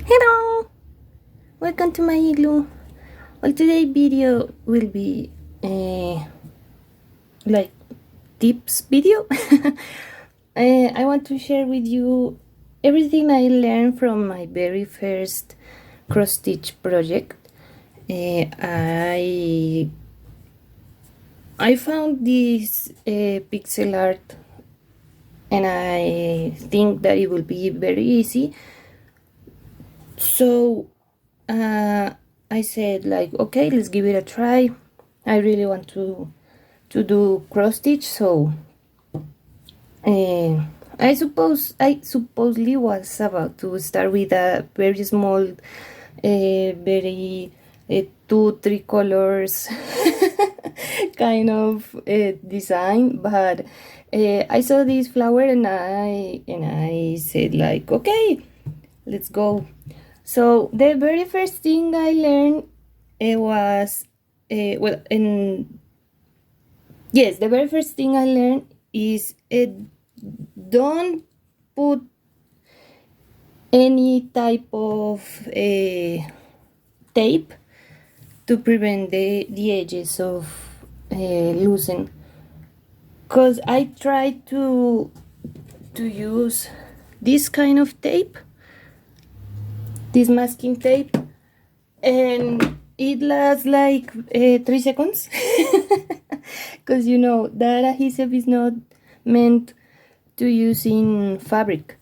Hello! Welcome to my igloo. Well, today's video will be like tips video. I want to share with you everything I learned from my very first cross stitch project. I found this pixel art and I think that it will be very easy. So I said like, okay, let's give it a try. I really want to do cross stitch, so I supposedly was about to start with a very small, very 2-3 colors kind of design, but I saw this flower and I said like, okay, let's go. So the very first thing I learned was yes, the very first thing I learned is don't put any type of tape to prevent the edges of loosen, because I tried to use this kind of tape, this masking tape, and it lasts like 3 seconds because you know that adhesive is not meant to use in fabric.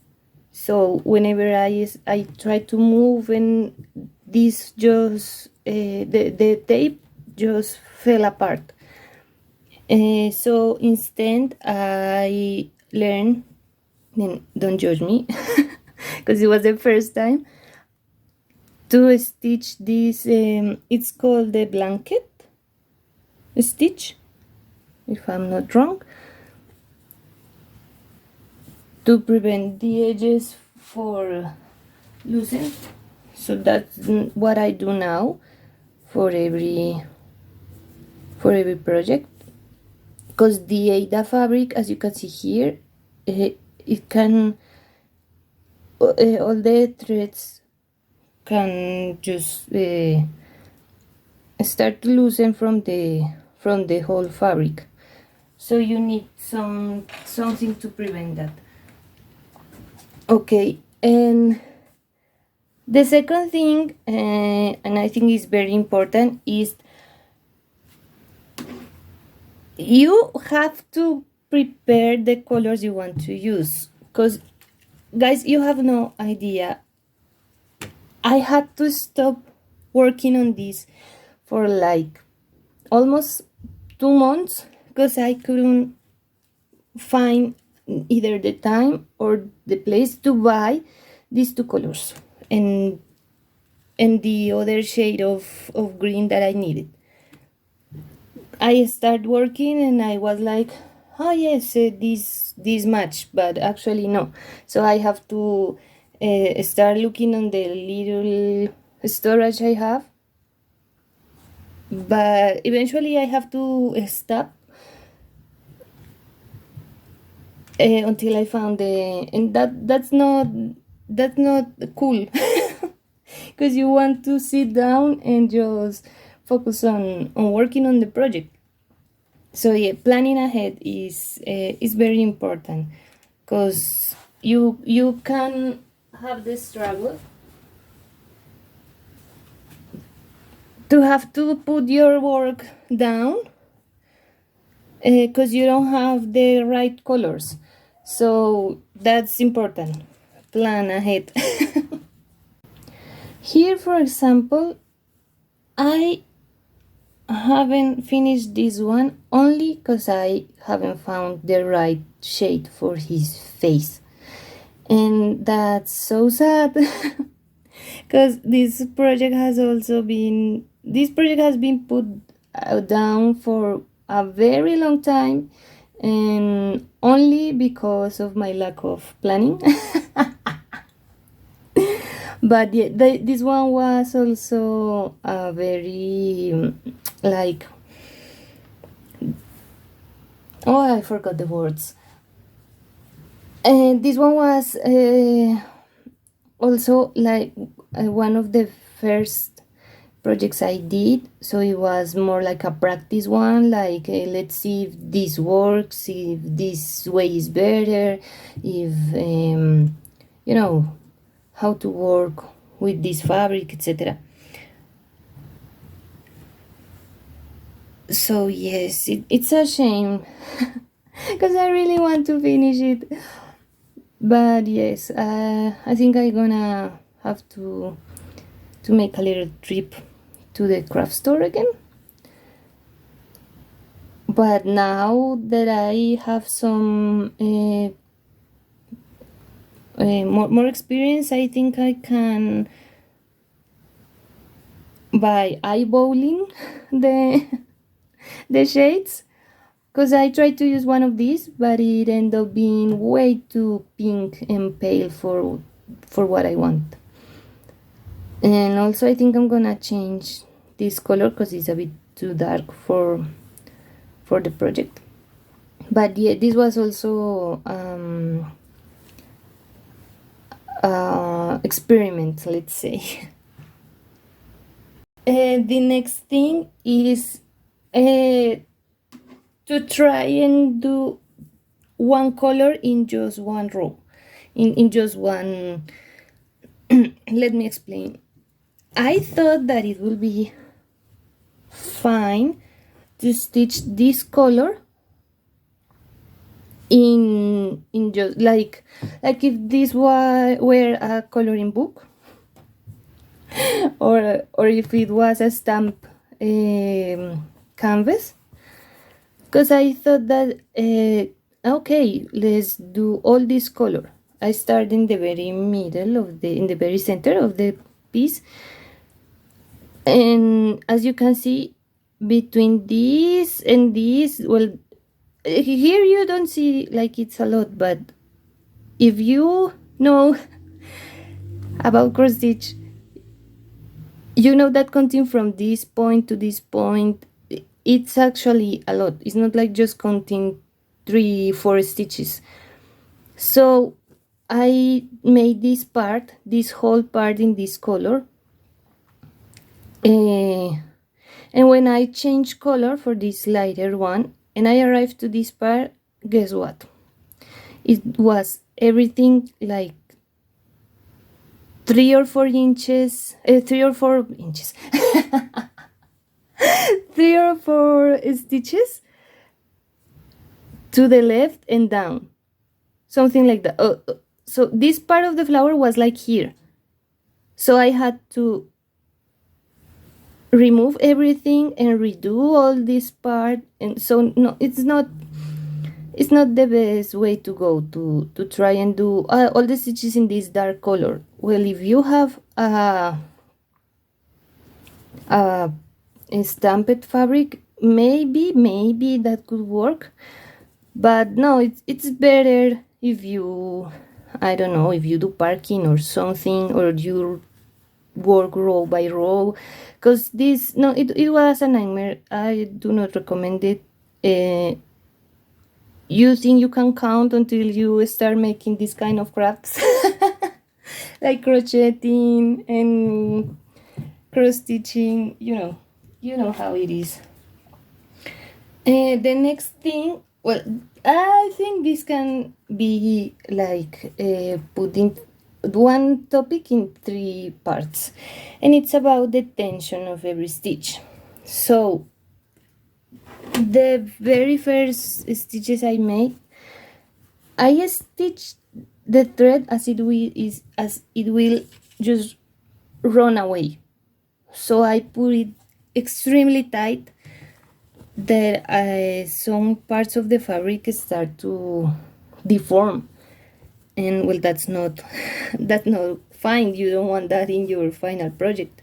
So whenever I try to move, and this just the tape just fell apart. So instead I learned, and don't judge me because it was the first time, to stitch this it's called the blanket stitch, if I'm not wrong, to prevent the edges for loosen. So that's what I do now for every project, because the Ada fabric, as you can see here, it can all the threads can just start to loosen from the whole fabric. So you need something to prevent that. Okay, and the second thing, and I think is very important, is you have to prepare the colors you want to use, because guys, you have no idea, I had to stop working on this for like almost 2 months because I couldn't find either the time or the place to buy these 2 colors and the other shade of green that I needed. I started working and I was like, oh yes, this match, but actually no. So I have to start looking on the little storage I have, but eventually I have to stop until I found and that's not cool because you want to sit down and just focus on working on the project. So yeah, planning ahead is very important, because you can have the struggle to have to put your work down because you don't have the right colors. So that's important. Plan ahead. Here, for example, I haven't finished this one only because I haven't found the right shade for his face, and that's so sad because this project has been put down for a very long time, and only because of my lack of planning. But yeah, this one was also a very like, oh, I forgot the words. And this one was also like one of the first projects I did, so it was more like a practice one, like let's see if this works, if this way is better, if you know, how to work with this fabric, etc. So yes, it's a shame because I really want to finish it, but yes, I think I'm gonna have to make a little trip to the craft store again. But now that I have some more experience, I think I can, by eyeballing the the shades, because I tried to use one of these, but it ended up being way too pink and pale for what I want. And also I think I'm gonna change this color because it's a bit too dark for the project. But yeah, this was also experiment, let's say. The next thing is to try and do one color in just one row, in just one. Let me explain. I thought that it would be fine to stitch this color in just like if this were a coloring book, or if it was a stamp canvas, because I thought that okay, let's do all this color. I start in the very middle of in the very center of the piece, and as you can see, between this and this, well, here you don't see like it's a lot, but if you know about cross stitch, you know that counting from this point to this point, it's actually a lot. It's not like just counting 3-4 stitches. So I made this whole part in this color, and when I change color for this lighter one and I arrived to this part, guess what? It was everything like 3 or 4 inches, 3 or 4 inches, 3 or 4 stitches to the left and down, something like that. So this part of the flower was like here, so I had to remove everything and redo all this part. And so no, it's not the best way to go to try and do all the stitches in this dark color. Well, if you have a stamped fabric, maybe that could work, but no, it's better if you, I don't know, if you do parking or something, or you work row by row, because this, no, it was a nightmare. I do not recommend it. You think you can count until you start making this kind of crafts like crocheting and cross stitching, you know how it is. The next thing, well, I think this can be like putting one topic in 3 parts, and it's about the tension of every stitch. So the very first stitches I made, I stitched the thread as it will just run away. So I put it extremely tight that some parts of the fabric start to deform, and well, that's not fine. You don't want that in your final project.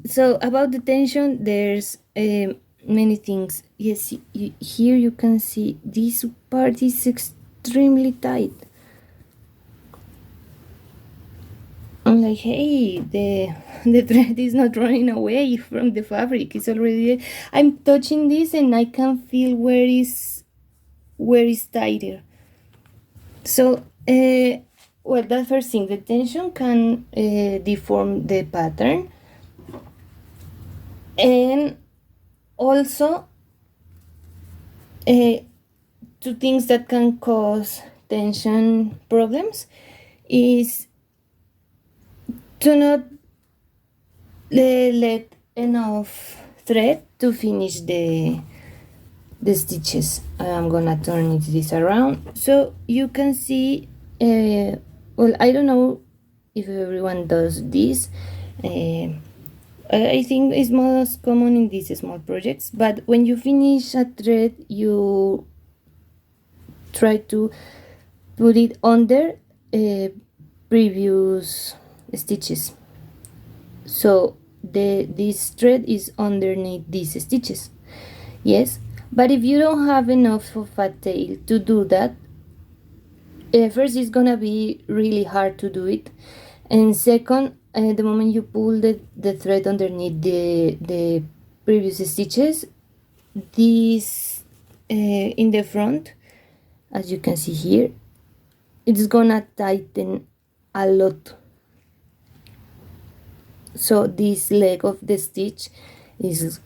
So about the tension, there's many things. Yes, here you can see this part is extremely tight. I'm like, hey, the thread is not running away from the fabric. It's already, I'm touching this and I can feel where is tighter. So well, that first thing, the tension can deform the pattern, and also two things that can cause tension problems is to not let enough thread to finish the stitches. I'm gonna turn this around so you can see. Well, I don't know if everyone does this. I think it's most common in these small projects, but when you finish a thread, you try to put it under previous stitches. So this thread is underneath these stitches. Yes, but if you don't have enough of a tail to do that, first it's gonna be really hard to do it, and second, the moment you pull the thread underneath the previous stitches, this in the front, as you can see here, it's gonna tighten a lot. So this leg of the stitch is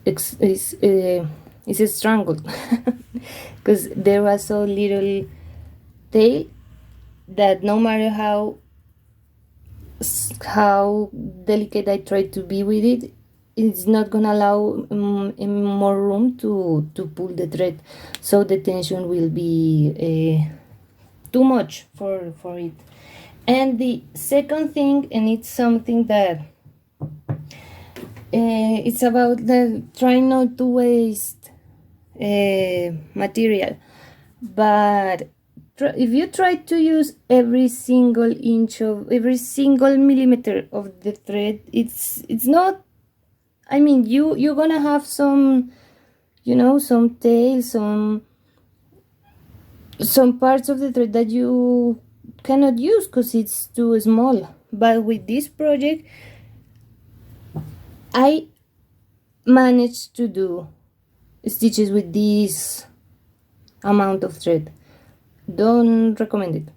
strangled because there was so little tail that no matter how delicate I try to be with it, it's not gonna allow more room to pull the thread, so the tension will be too much for it. And the second thing, and it's something that it's about the trying not to waste material, but if you try to use every single inch of every single millimeter of the thread, it's not, I mean, you're gonna have some, some tail, some parts of the thread that you cannot use because it's too small. But with this project, I managed to do stitches with this amount of thread. Don't recommend it.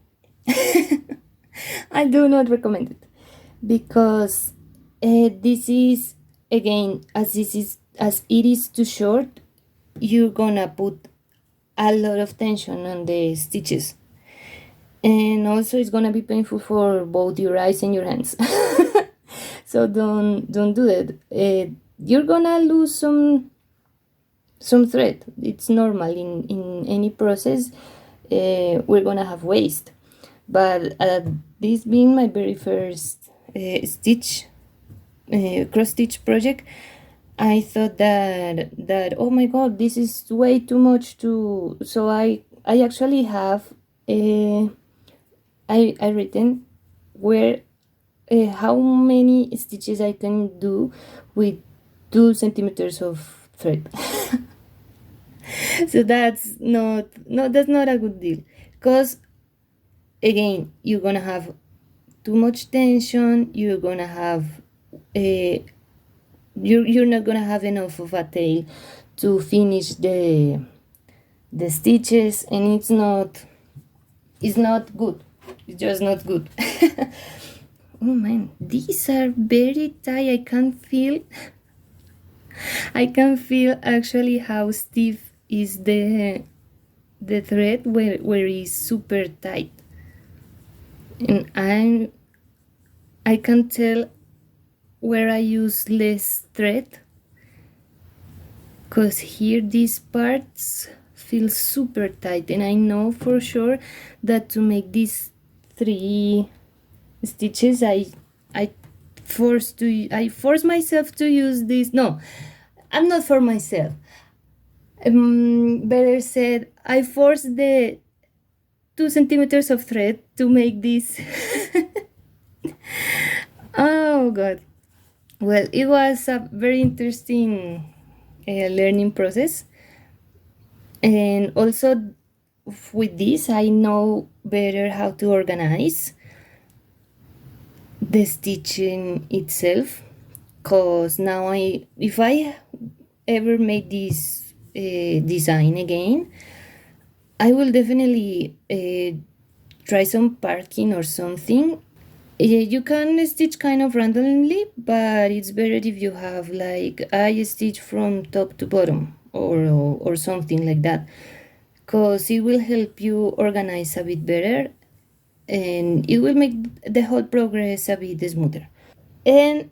I do not recommend it, because this is, again, as it is too short, you're gonna put a lot of tension on the stitches, and also it's gonna be painful for both your eyes and your hands. So don't do that. You're gonna lose some thread. It's normal in any process. We're gonna have waste, but this being my very first stitch cross stitch project, I thought that oh my god, this is way too much to. So I actually have I written where how many stitches I can do with 2 centimeters of thread. So that's not a good deal, because again, you're gonna have too much tension, you're gonna have you're not gonna have enough of a tail to finish the stitches, and it's not good. It's just not good. Oh man, these are very tight. I can feel actually how stiff is the thread where it's super tight, and I can tell where I use less thread, because here these parts feel super tight, and I know for sure that to make these 3 stitches I force myself to use this. No, I'm not for myself. Better said, I forced the 2 centimeters of thread to make this. Oh god. Well, it was a very interesting learning process, and also with this I know better how to organize the stitching itself, because now if I ever make this design again, I will definitely try some parking or something. You can stitch kind of randomly, but it's better if you have like I stitch from top to bottom or something like that, because it will help you organize a bit better and it will make the whole progress a bit smoother. And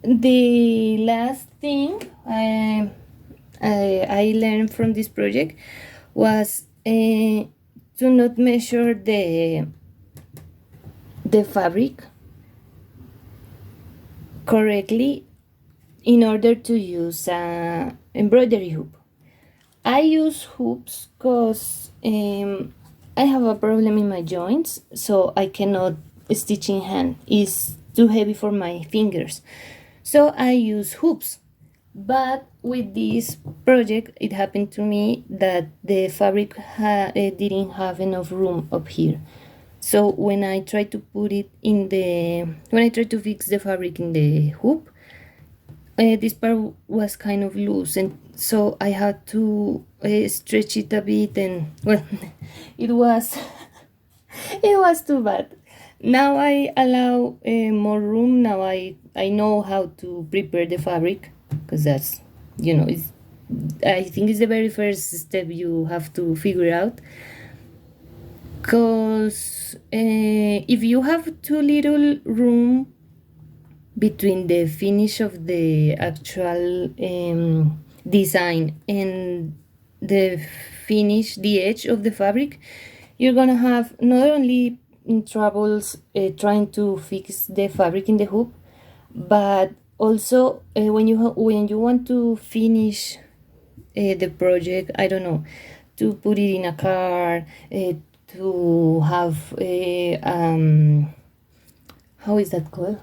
the last thing I learned from this project was to not measure the fabric correctly in order to use a embroidery hoop. I use hoops because I have a problem in my joints, so I cannot stitch in hand. It's too heavy for my fingers. So I use hoops. But with this project, it happened to me that the fabric didn't have enough room up here. So when I tried to when I tried to fix the fabric in the hoop, this part was kind of loose, and so I had to stretch it a bit, and well, it was it was too bad. Now I allow more room. Now I know how to prepare the fabric, because that's, it's, I think it's the very first step you have to figure out. Because if you have too little room between the finish of the actual design and the finish, the edge of the fabric, you're gonna have not only troubles trying to fix the fabric in the hoop, but also when you want to finish the project, I don't know, to put it in a car, to have how is that called?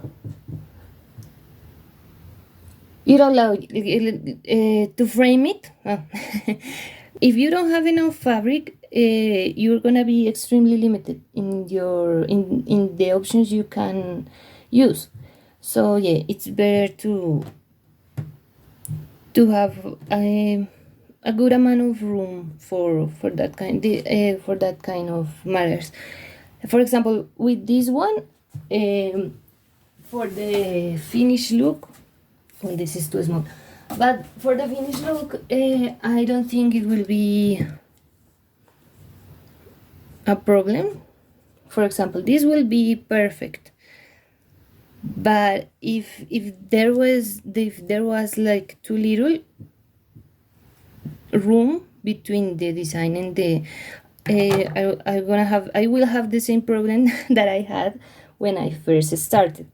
You don't allow to frame it. If you don't have enough fabric, you're gonna be extremely limited in in the options you can use. So yeah, it's better to have a good amount of room for that kind of matters. For example, with this one, for the finished look, well, this is too small, but for the finished look, I don't think it will be a problem. For example, this will be perfect, but if there was like too little room between the design and the I will have the same problem that I had when I first started.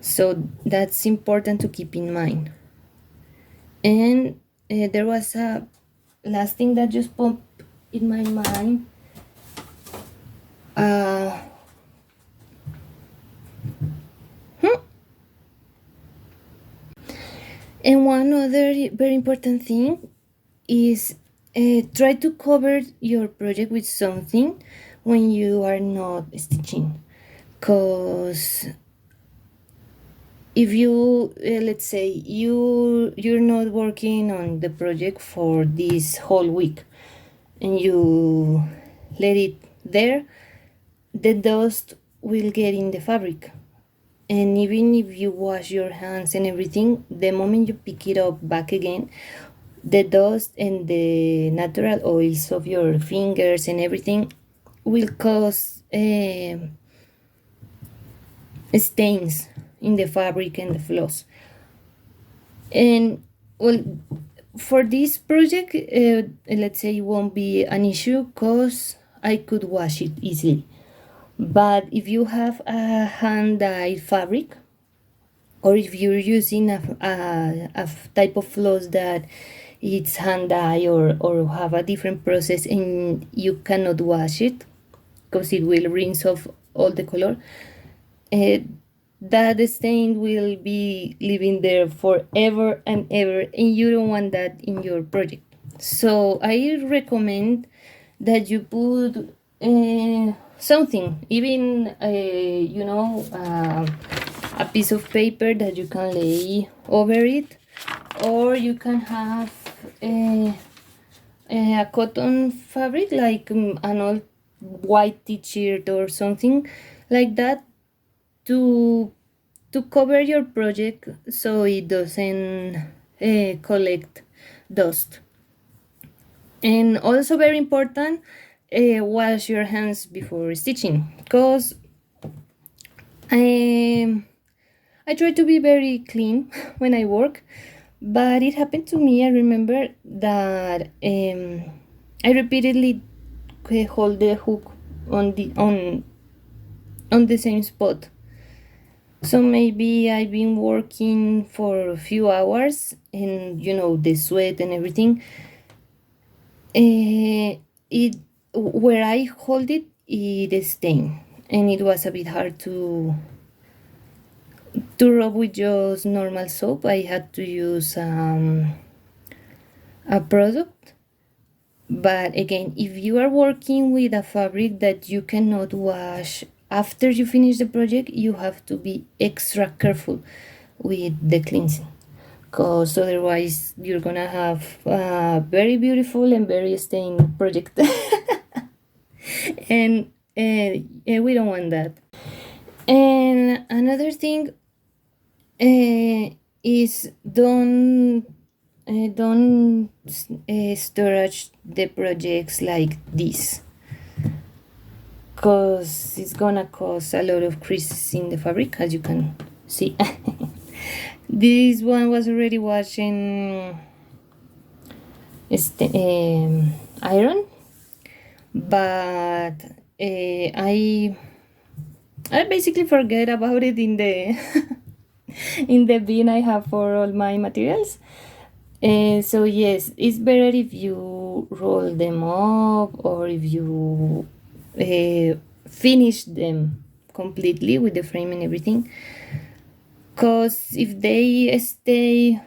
So that's important to keep in mind. And there was a last thing that just popped in my mind. And one other very important thing is try to cover your project with something when you are not stitching, because if you let's say you're not working on the project for this whole week and you let it there, the dust will get in the fabric, and even if you wash your hands and everything, the moment you pick it up back again, the dust and the natural oils of your fingers and everything will cause stains in the fabric and the floss. And well, for this project, let's say it won't be an issue because I could wash it easily. But if you have a hand-dyed fabric, or if you're using a type of floss that it's hand-dyed or have a different process and you cannot wash it because it will rinse off all the color, that stain will be living there forever and ever, and you don't want that in your project. So I recommend that you put something, even a piece of paper that you can lay over it, or you can have a cotton fabric, like an old white t-shirt or something like that to cover your project so it doesn't collect dust. And also very important, wash your hands before stitching, because I try to be very clean when I work, but it happened to me. I remember that I repeatedly hold the hook on the same spot. So maybe I've been working for a few hours, and the sweat and everything. It where I hold it, it stained, and it was a bit hard to rub with just normal soap. I had to use a product. But again, if you are working with a fabric that you cannot wash after you finish the project, you have to be extra careful with the cleansing, because otherwise you're gonna have a very beautiful and very stained project. And we don't want that. And another thing is don't storage the projects like this, because it's gonna cause a lot of creases in the fabric, as you can see. This one was already washed in iron, but I basically forget about it in the in the bin I have for all my materials. So yes, it's better if you roll them up, or if you finish them completely with the frame and everything, because if they stay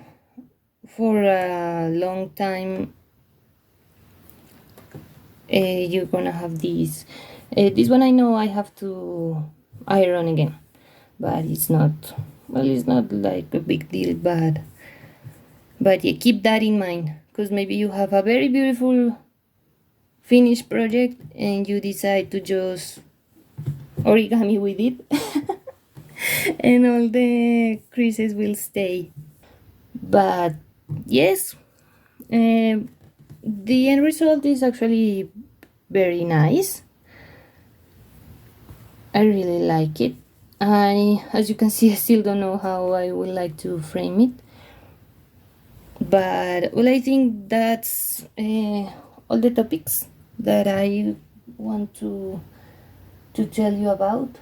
for a long time, you're gonna have these. This one I know I have to iron again, but it's not like a big deal. But yeah, keep that in mind, because maybe you have a very beautiful finished project and you decide to just origami with it, and all the creases will stay. But yes, the end result is actually very nice. I really like it. As you can see, I still don't know how I would like to frame it, but well, I think that's all the topics that I want to tell you about.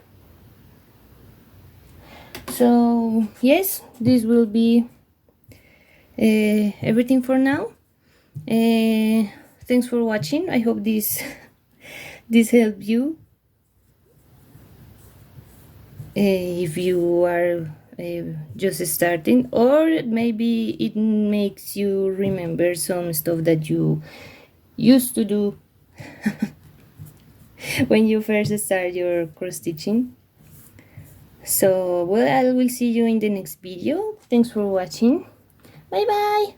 So yes, this will be everything for now. Thanks for watching. I hope this this helped you. If you are just starting, or maybe it makes you remember some stuff that you used to do when you first start your cross stitching. So well, I will see you in the next video. Thanks for watching. Bye bye.